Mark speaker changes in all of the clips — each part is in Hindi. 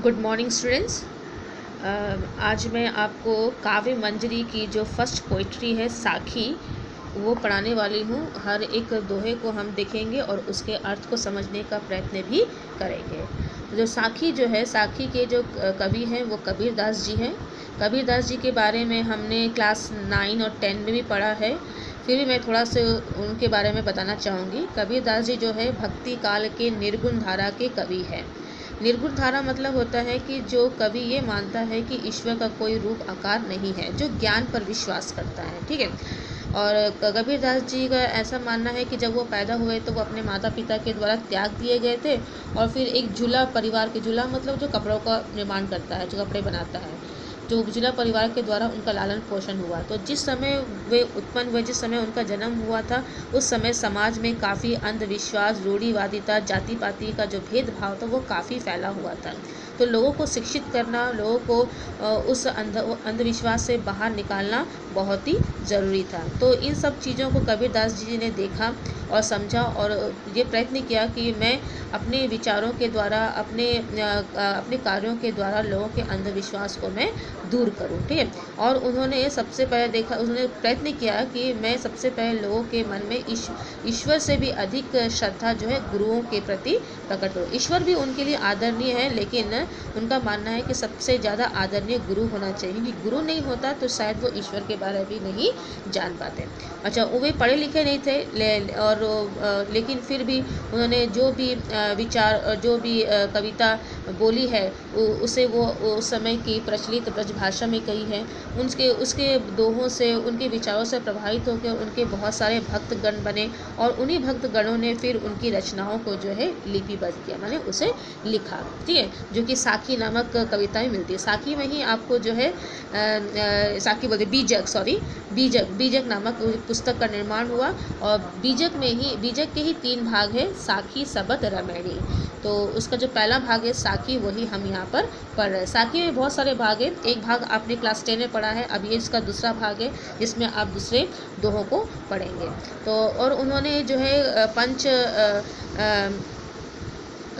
Speaker 1: Good morning students. आज मैं आपको काव्य मंजरी की जो फर्स्ट पोइट्री है साखी वो पढ़ाने वाली हूँ। हर एक दोहे को हम देखेंगे और उसके अर्थ को समझने का प्रयत्न भी करेंगे। जो साखी है, साखी के जो कवि हैं वो कबीर दास जी हैं। कबीर दास जी के बारे में हमने क्लास 9 और 10 में भी पढ़ा है, फिर भी मैं थोड़ा सा उनके बारे में बताना चाहूँगी। कबीर दास जी जो है भक्ति काल के निर्गुण धारा के कवि हैं। निर्गुण धारा मतलब होता है कि जो कवि ये मानता है कि ईश्वर का कोई रूप आकार नहीं है, जो ज्ञान पर विश्वास करता है। ठीक है। और कबीर दास जी का ऐसा मानना है कि जब वो पैदा हुए तो वो अपने माता पिता के द्वारा त्याग दिए गए थे और फिर एक झूला परिवार के, झूला मतलब जो कपड़ों का निर्माण करता है, जो कपड़े बनाता है, जो जिला परिवार के द्वारा उनका लालन पोषण हुआ। तो जिस समय वे उत्पन्न हुए, जिस समय उनका जन्म हुआ था, उस समय समाज में काफ़ी अंधविश्वास, रूढ़िवादिता, जाति पाति का जो भेदभाव था वो काफ़ी फैला हुआ था। तो लोगों को शिक्षित करना, लोगों को उस अंधविश्वास से बाहर निकालना बहुत ही ज़रूरी था। तो इन सब चीज़ों को कबीर दास जी ने देखा और समझा और ये प्रयत्न किया कि मैं अपने विचारों के द्वारा, अपने कार्यों के द्वारा लोगों के अंधविश्वास को मैं दूर करूं। ठीक है। और उन्होंने सबसे पहले उन्होंने प्रयत्न किया कि मैं सबसे पहले लोगों के मन में ईश्वर से भी अधिक श्रद्धा जो है गुरुओं के प्रति प्रकट हो। ईश्वर भी उनके लिए आदरणीय है, लेकिन उनका मानना है कि सबसे ज़्यादा आदरणीय गुरु होना चाहिए, क्योंकि गुरु नहीं होता तो शायद वो ईश्वर के बारे में भी नहीं जान पाते। अच्छा, वो पढ़े लिखे नहीं थे लेकिन फिर भी उन्होंने जो भी विचार, जो भी कविता बोली है उसे वो उस समय की प्रचलित ब्रजभाषा में कही है। उसके दोहों से, उनके विचारों से प्रभावित होकर उनके बहुत सारे भक्तगण बने और उन्हीं भक्तगणों ने फिर उनकी रचनाओं को जो है लिपिबद्ध किया, माने उसे लिखा। ठीक है। जो कि साखी नामक कविताएं मिलती है। साखी में ही आपको जो है साखी बोलते बीजक नामक पुस्तक का निर्माण हुआ और बीजक के ही 3 भाग है, साखी, सबद, रमैणी। तो उसका जो पहला भाग है साखी, वही हम यहाँ पर पढ़ रहे हैं। साखी में बहुत सारे भाग हैं। एक भाग आपने क्लास 10 में पढ़ा है, अब ये इसका दूसरा भाग है जिसमें आप दूसरे दोहों को पढ़ेंगे। तो और उन्होंने जो है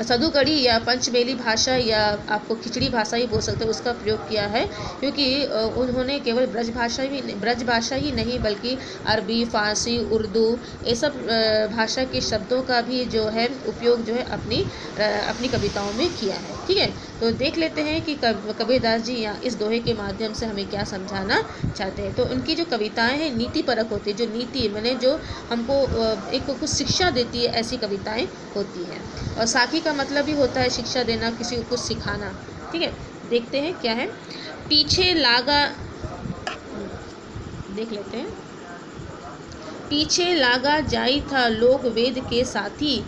Speaker 1: सदुकड़ी या पंचमेली भाषा या आपको खिचड़ी भाषा ही बोल सकते हैं, उसका प्रयोग किया है, क्योंकि उन्होंने केवल ब्रज भाषा ही नहीं बल्कि अरबी, फारसी, उर्दू, ये सब भाषा के शब्दों का भी जो है उपयोग जो है अपनी कविताओं में किया है। ठीक है। तो देख लेते हैं कि कबीर दास जी यहाँ इस दोहे के माध्यम से हमें क्या समझाना चाहते हैं। तो उनकी जो कविताएँ हैं नीति परक होती है, जो नीति मैंने जो हमको एक कुछ शिक्षा देती है, ऐसी कविताएँ होती हैं। और साखी का मतलब भी होता है शिक्षा देना, किसी को कुछ सिखाना। ठीक है। देखते हैं क्या है। पीछे लागा, देख लेते हैं। पीछे लागा जाई था लोक वेद के साथी,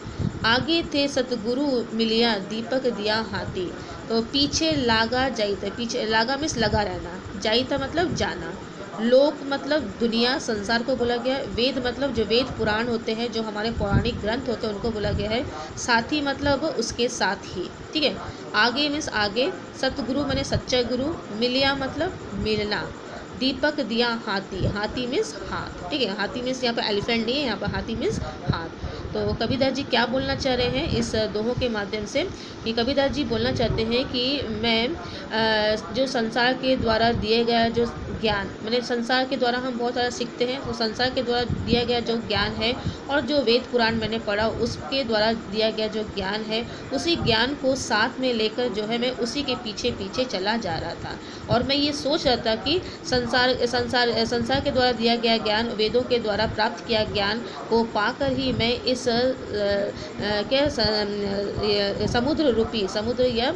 Speaker 1: आगे थे सतगुरु मिलिया दीपक दिया हाथी। तो पीछे लागा जाई था, पीछे लागा मीन्स लगा रहना, जाई था मतलब जाना, लोक मतलब दुनिया, संसार को बोला गया है, वेद मतलब जो वेद पुराण होते हैं, जो हमारे पौराणिक ग्रंथ होते हैं उनको बोला गया है, साथी मतलब उसके साथ ही। ठीक है। आगे मीन्स आगे, सतगुरु माने सच्चा गुरु, मिलिया मतलब मिलना, दीपक दिया हाथी, हाथी मीन्स हाथ। ठीक है। हाथी मीन्स यहाँ पर एलिफेंट नहीं है, यहाँ पर हाथी मीन्स हाथ। तो कबीरदास जी क्या बोलना चाह रहे हैं इस दोहों के माध्यम से, कि कबीरदास जी बोलना चाहते हैं कि मैं जो संसार के द्वारा दिए गया जो ज्ञान, मैंने संसार के द्वारा हम बहुत सारा सीखते हैं, तो संसार के द्वारा दिया गया जो ज्ञान है और जो वेद पुराण मैंने पढ़ा उसके द्वारा दिया गया जो ज्ञान है, उसी ज्ञान को साथ में लेकर जो है मैं उसी के पीछे पीछे चला जा रहा था। और मैं ये सोच रहा था कि संसार के द्वारा दिया गया ज्ञान, वेदों के द्वारा प्राप्त किया ज्ञान को पाकर ही मैं इस समुद्र या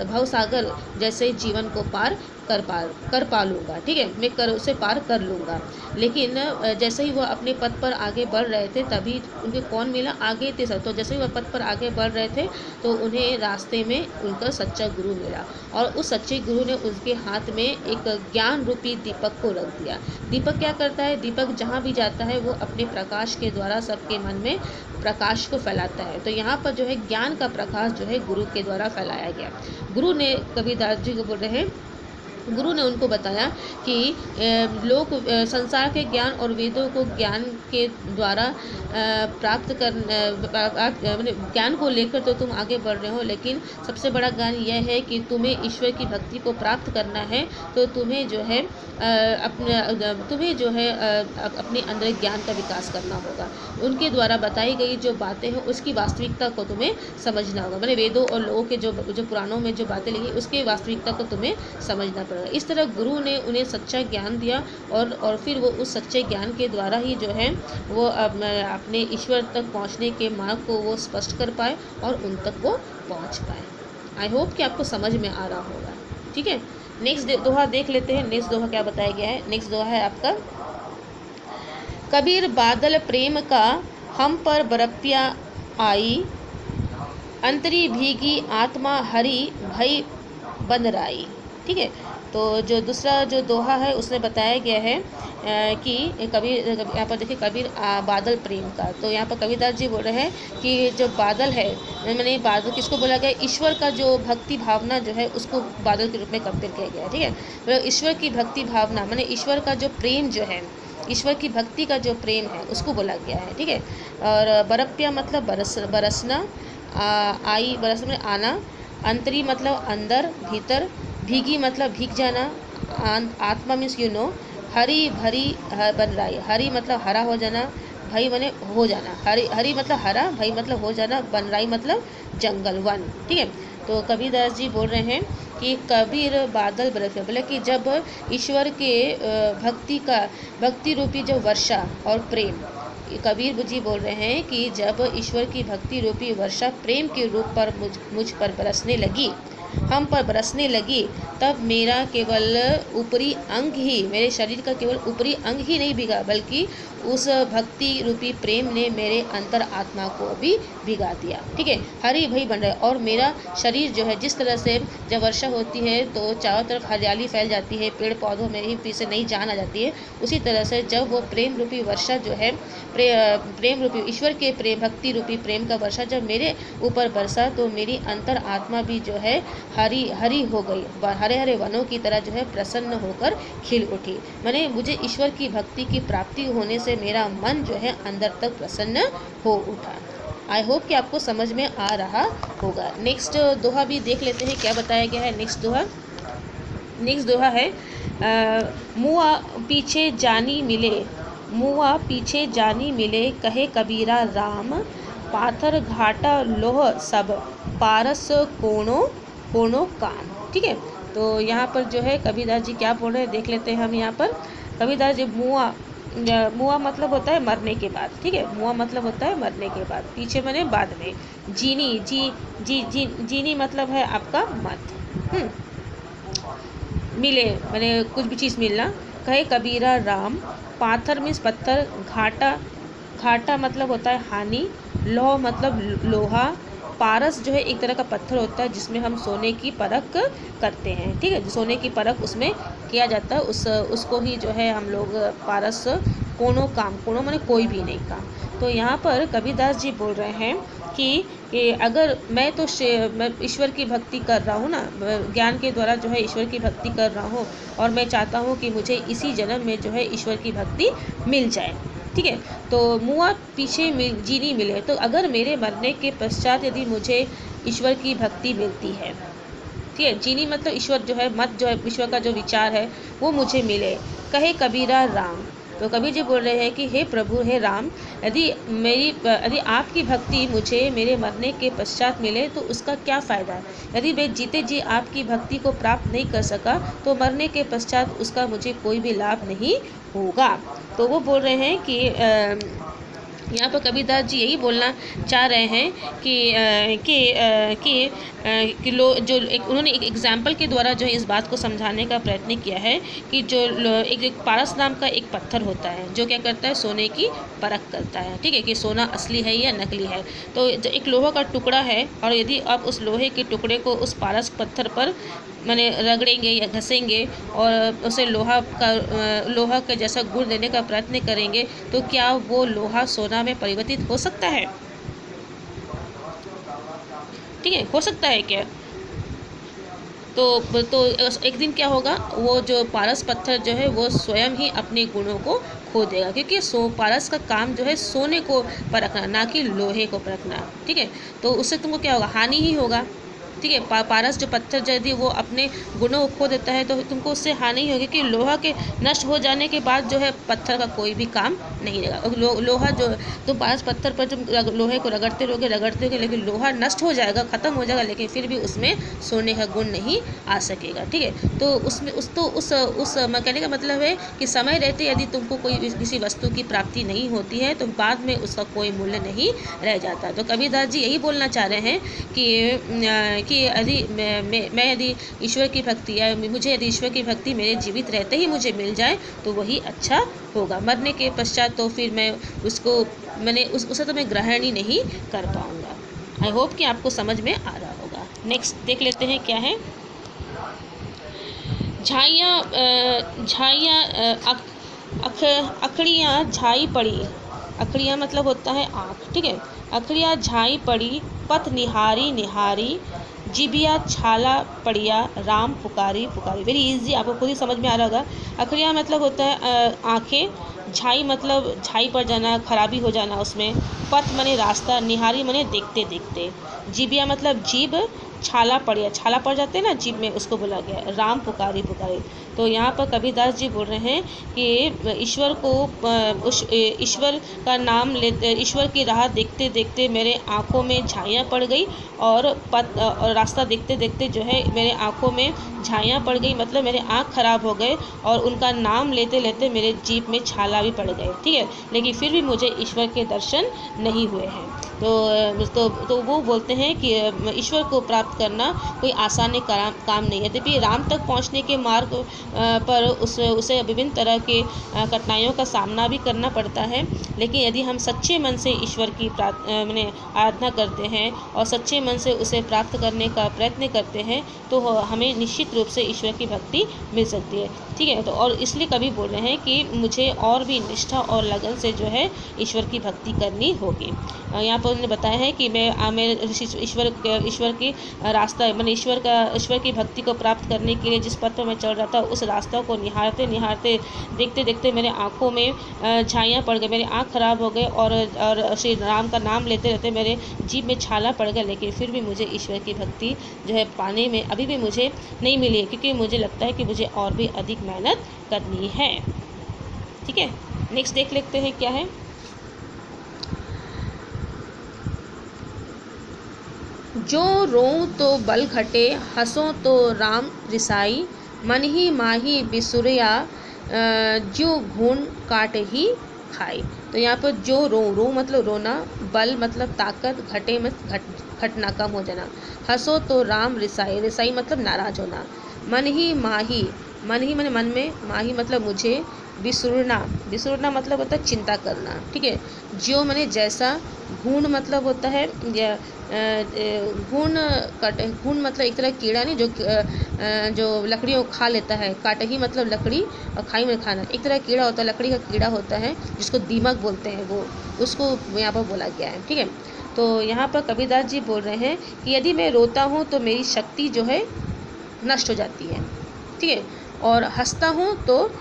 Speaker 1: भवसागर जैसे जीवन को पार कर पा लूँगा। ठीक है। मैं उसे पार कर लूँगा। लेकिन जैसे ही वह अपने पथ पर आगे बढ़ रहे थे तभी उनके कौन मिला, आगे थे सब। तो जैसे ही वह पथ पर आगे बढ़ रहे थे तो उन्हें रास्ते में उनका सच्चा गुरु मिला और उस सच्चे गुरु ने उनके हाथ में एक ज्ञान रूपी दीपक को रख दिया। दीपक क्या करता है, दीपक जहाँ भी जाता है वो अपने प्रकाश के द्वारा सबके मन में प्रकाश को फैलाता है। तो यहाँ पर जो है ज्ञान का प्रकाश जो है गुरु के द्वारा फैलाया गया। गुरु ने कबीरदास जी को बोल रहे हैं गुरु ने उनको बताया कि लोग संसार के ज्ञान और वेदों को ज्ञान के द्वारा प्राप्त कर ज्ञान को लेकर तो तुम आगे बढ़ रहे हो, लेकिन सबसे बड़ा ज्ञान यह है कि तुम्हें ईश्वर की भक्ति को प्राप्त करना है। तो तुम्हें जो है अपने अंदर ज्ञान का विकास करना होगा। उनके द्वारा बताई गई जो बातें हैं उसकी वास्तविकता को तुम्हें समझना होगा। मैंने वेदों और लोगों के जो पुराणों में जो बातें लिखी उसकी वास्तविकता को तुम्हें समझना पड़ेगा। इस तरह गुरु ने उन्हें सच्चा ज्ञान दिया और फिर वो उस सच्चे ज्ञान के द्वारा ही जो है वो अपने ईश्वर तक पहुंचने के मार्ग को वो स्पष्ट कर पाए और उन तक वो पहुंच पाए। आई होप कि आपको समझ में आ रहा होगा। ठीक है, नेक्स्ट दोहा देख लेते हैं। नेक्स्ट दोहा क्या बताया गया है। नेक्स्ट दोहा है आपका, कबीर बादल प्रेम का हम पर बरपिया आई, अंतरी भीगी आत्मा हरी भई बंदराई। ठीक है, तो जो दूसरा जो दोहा है उसमें बताया गया है कि कबीर, यहाँ पर देखिए कबीर बादल प्रेम का। तो यहाँ पर कबीरदास जी बोल रहे हैं कि जो बादल है, मैंने बादल किसको बोला गया, ईश्वर का जो भक्ति भावना जो है उसको बादल के रूप में कंपेयर किया गया है। ठीक है, मतलब ईश्वर की भक्ति भावना मैंने ईश्वर का जो प्रेम जो है, ईश्वर की भक्ति का जो प्रेम है उसको बोला गया है। ठीक है, और बरप्या मतलब बरसना, आई बरस में आना, अंतरी मतलब अंदर भीतर, भीगी मतलब भीग जाना, आत्मा मीन्स हरी भरी बन रही, हरी मतलब हरा हो जाना, भई मने हो जाना, हरी मतलब हरा, भई मतलब हो जाना, बन रही मतलब जंगल वन। ठीक है, तो कबीरदास जी बोल रहे हैं कि कबीर बादल बरस, बोले कि जब ईश्वर के भक्ति रूपी जो वर्षा और प्रेम, कबीर जी बोल रहे हैं कि जब ईश्वर की भक्ति रूपी वर्षा प्रेम के रूप पर मुझ पर बरसने लगी, हम पर बरसने लगी, तब मेरा केवल ऊपरी अंग ही, मेरे शरीर का केवल ऊपरी अंग ही नहीं भीगा, बल्कि उस भक्ति रूपी प्रेम ने मेरे अंतर आत्मा को भी भिगा दिया। ठीक है, हरी भई बन रहा है, और मेरा शरीर जो है, जिस तरह से जब वर्षा होती है तो चारों तरफ हरियाली फैल जाती है, पेड़ पौधों में ही पीछे नई जान आ जाती है, उसी तरह से जब वो प्रेम रूपी वर्षा जो है, प्रेम रूपी ईश्वर के प्रेम, भक्ति रूपी प्रेम का वर्षा जब मेरे ऊपर बरसा, तो मेरी अंतर आत्मा भी जो है हरी हरी हो गई, हरे हरे वनों की तरह जो है प्रसन्न होकर खिल उठी। मैंने मुझे ईश्वर की भक्ति की प्राप्ति होने से मेरा मन जो है अंदर तक प्रसन्न हो उठा। आई होप कि आपको समझ में आ रहा होगा। नेक्स्ट दोहा भी देख लेते हैं क्या बताया गया है। नेक्स्ट दोहा है, मुआ पीछे जानी मिले, मुआ पीछे जानी मिले, कहे कबीरा राम, पाथर घाटा लोह सब, पारस कोनो काम। ठीक है, तो यहाँ पर जो है कबीरदास जी क्या बोल रहे हैं देख लेते हैं हम। यहाँ पर कबीरदास जी मुआ मतलब होता है मरने के बाद। ठीक है, मुआ मतलब होता है मरने के बाद, पीछे मैंने बाद में, जीनी मतलब है आपका मत, मिले मैंने कुछ भी चीज़ मिलना, कहे कबीरा राम, पाथर मीन्स पत्थर, घाटा मतलब होता है हानि, लौह मतलब लोहा, पारस जो है एक तरह का पत्थर होता है जिसमें हम सोने की परख करते हैं। ठीक है, सोने की परख उसमें किया जाता है, उसको ही जो है हम लोग पारस, कोनो काम, कोनो माने कोई भी नहीं काम। तो यहाँ पर कबीरदास जी बोल रहे हैं कि अगर मैं ईश्वर की भक्ति कर रहा हूँ ना, ज्ञान के द्वारा जो है ईश्वर की भक्ति कर रहा हूँ, और मैं चाहता हूँ कि मुझे इसी जन्म में जो है ईश्वर की भक्ति मिल जाए। ठीक है, तो मुआ पीछे जीनी मिले, तो अगर मेरे मरने के पश्चात यदि मुझे ईश्वर की भक्ति मिलती है, ठीक है, जीनी मतलब ईश्वर जो है, मत जो है ईश्वर का जो विचार है वो मुझे मिले, कहे कबीरा राम। तो कबीर जी बोल रहे हैं कि हे प्रभु, हे राम, यदि आपकी भक्ति मुझे मेरे मरने के पश्चात मिले तो उसका क्या फ़ायदा है। यदि मैं जीते जी आपकी भक्ति को प्राप्त नहीं कर सका तो मरने के पश्चात उसका मुझे कोई भी लाभ नहीं होगा। तो वो बोल रहे हैं कि यहाँ पर कबीरदास जी यही बोलना चाह रहे हैं कि उन्होंने एक एग्जाम्पल के द्वारा जो है इस बात को समझाने का प्रयत्न किया है कि जो एक पारस नाम का एक पत्थर होता है जो क्या करता है, सोने की परख करता है। ठीक है, कि सोना असली है या नकली है। तो एक लोहा का टुकड़ा है, और यदि आप उस लोहे के टुकड़े को उस पारस पत्थर पर माने रगड़ेंगे या घसेंगे और उसे लोहा के जैसा गुण देने का प्रयत्न करेंगे, तो क्या वो लोहा सोना में परिवर्तित हो सकता है? ठीक है, हो सकता है क्या? तो एक दिन क्या होगा, वो जो पारस पत्थर जो है वो स्वयं ही अपने गुणों को खो देगा, क्योंकि पारस का काम जो है सोने को परखना, ना कि लोहे को परखना। ठीक है, तो उससे तुमको क्या होगा, हानि ही होगा। ठीक है, पारस जो पत्थर यदि वो अपने गुणों को खो देता है तो तुमको उससे हानि ही होगी, कि लोहा के नष्ट हो जाने के बाद जो है पत्थर का कोई भी काम नहीं रहेगा। लोहा जो तुम पारस पत्थर पर तुम लोहे को रगड़ते रहोगे, लेकिन लोहा नष्ट हो जाएगा, ख़त्म हो जाएगा, लेकिन फिर भी उसमें सोने का गुण नहीं आ सकेगा। ठीक है, तो उसमें उस कहने का मतलब है कि समय रहते यदि तुमको कोई किसी वस्तु की प्राप्ति नहीं होती है तो बाद में उसका कोई मूल्य नहीं रह जाता। तो कबीरदास जी यही बोलना चाह रहे हैं कि यदि मैं यदि ईश्वर की भक्ति या मुझे यदि ईश्वर की भक्ति मेरे जीवित रहते ही मुझे मिल जाए तो वही अच्छा होगा। मरने के पश्चात तो फिर मैं उसे तो मैं ग्रहण ही नहीं कर पाऊँगा। आई होप कि आपको समझ में आ रहा होगा। नेक्स्ट देख लेते हैं क्या है। झाइयाँ अखड़ियाँ झाई पड़ी। अखड़ियाँ मतलब होता है आँख। ठीक है, अखड़ियाँ झाई पड़ी, पथ निहारी निहारी, जिबिया छाला पड़िया, राम पुकारी पुकारी। वेरी इजी, आपको खुद ही समझ में आ रहा होगा। अखड़ियाँ मतलब होता है आँखें, झाई मतलब झाई पड़ जाना, खराबी हो जाना उसमें, पथ मने रास्ता, निहारी मने देखते देखते, जिबिया मतलब जीभ, छाला पड़िया छाला पड़ जाते हैं ना जीभ में, उसको बोला गया राम पुकारी पुकारी। तो यहाँ पर कबीरदास जी बोल रहे हैं कि ईश्वर को ईश्वर का नाम लेते, ईश्वर की राह देखते देखते मेरे आँखों में झाइयाँ पड़ गई, और रास्ता देखते देखते जो है मेरे आँखों में झाइयाँ पड़ गई, मतलब मेरे आँख खराब हो गए, और उनका नाम लेते लेते मेरे जीभ में छाला भी पड़ गए। ठीक है, लेकिन फिर भी मुझे ईश्वर के दर्शन नहीं हुए हैं। तो वो बोलते हैं कि ईश्वर को प्राप्त करना कोई आसान काम नहीं है। यद्यपि राम तक पहुंचने के मार्ग पर उसे विभिन्न तरह के कठिनाइयों का सामना भी करना पड़ता है, लेकिन यदि हम सच्चे मन से ईश्वर की आराधना करते हैं और सच्चे मन से उसे प्राप्त करने का प्रयत्न करते हैं तो हमें निश्चित रूप से ईश्वर की भक्ति मिल सकती है। ठीक है, तो और इसलिए कभी बोल रहे हैं कि मुझे और भी निष्ठा और लगन से जो है ईश्वर की भक्ति करनी होगी। यहाँ पर उन्होंने बताया है कि मैं ईश्वर की रास्ता मैंने ईश्वर की भक्ति को प्राप्त करने के लिए जिस पथ पर मैं चल रहा था उस रास्ता को निहारते निहारते देखते देखते मेरे आँखों में झाइयाँ पड़ गई, मेरी आँख खराब हो गए, और श्री राम का नाम लेते रहते मेरे जीभ में छाला पड़ गया, लेकिन फिर भी मुझे ईश्वर की भक्ति जो है पाने में अभी भी मुझे नहीं मिली है, क्योंकि मुझे लगता है कि मुझे और भी अधिक मेहनत करनी है। ठीक है, नेक्स्ट देख लेते हैं क्या है। जो रोऊं तो बल घटे, हंसों तो राम रिसाई, मन ही माही बिसुरिया, जो घून काट ही खाई। तो यहाँ पर जो रो मतलब रोना, बल मतलब ताकत, घटे मतलब घटना कम हो जाना, हंसो तो राम रिसाई, रिसाई मतलब नाराज होना, मन ही माने मन में, माही मतलब मुझे, बिसुरना मतलब होता है चिंता करना। ठीक है, ज्यो माने जैसा, घून मतलब होता है घून मतलब एक तरह कीड़ा नहीं जो लकड़ियों को खा लेता है, काटही मतलब लकड़ी और खाई में खाना, एक तरह कीड़ा होता है, लकड़ी का कीड़ा होता है जिसको दीमक बोलते हैं, वो उसको यहाँ पर बोला गया है। ठीक है, तो यहाँ पर कबीरदास जी बोल रहे हैं कि यदि मैं रोता हूँ तो मेरी शक्ति जो है नष्ट हो जाती है। ठीक है, और हंसता हूँ तो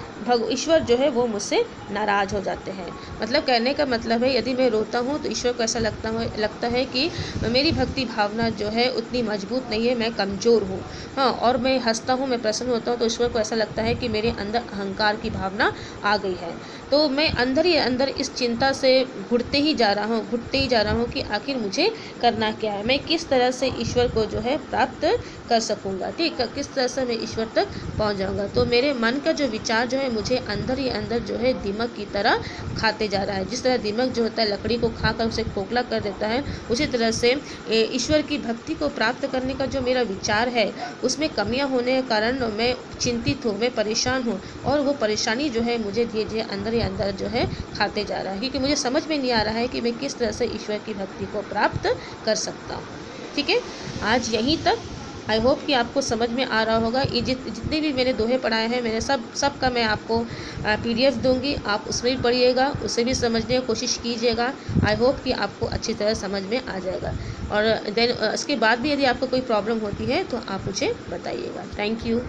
Speaker 1: ईश्वर जो है वो मुझसे नाराज़ हो जाते हैं। मतलब कहने का मतलब है यदि मैं रोता हूँ तो ईश्वर को ऐसा लगता है कि मेरी भक्ति भावना जो है उतनी मजबूत नहीं है, मैं कमज़ोर हूँ। हाँ, और मैं हंसता हूँ, मैं प्रसन्न होता हूँ तो ईश्वर को ऐसा लगता है कि मेरे अंदर अहंकार की भावना आ गई है। तो मैं अंदर ही अंदर इस चिंता से घुटते ही जा रहा हूँ कि आखिर मुझे करना क्या है, मैं किस तरह से ईश्वर को जो है प्राप्त कर सकूँगा। ठीक है, किस तरह से मैं ईश्वर तक पहुँच जाऊँगा। तो मेरे मन का जो विचार जो है मुझे अंदर ही अंदर जो है दीमक की तरह खाते जा रहा है। जिस तरह दीमक जो होता है लकड़ी को खाकर उसे खोखला कर देता है, उसी तरह से ईश्वर की भक्ति को प्राप्त करने का जो मेरा विचार है उसमें कमियां होने के कारण मैं चिंतित हूँ, मैं परेशान हूँ, और वो परेशानी जो है मुझे धीरे धीरे अंदर ही अंदर जो है खाते जा रहा है, क्योंकि मुझे समझ में नहीं आ रहा है कि मैं किस तरह से ईश्वर की भक्ति को प्राप्त कर सकता हूँ। ठीक है, आज यहीं तक। आई होप कि आपको समझ में आ रहा होगा। ये जितने भी मैंने दोहे पढ़ाए हैं, मैंने सब का मैं आपको PDF दूंगी, आप उसमें भी पढ़िएगा, उसे भी समझने की कोशिश कीजिएगा। आई होप कि आपको अच्छी तरह समझ में आ जाएगा। और देन इसके बाद भी यदि आपको कोई प्रॉब्लम होती है तो आप मुझे बताइएगा। Thank you.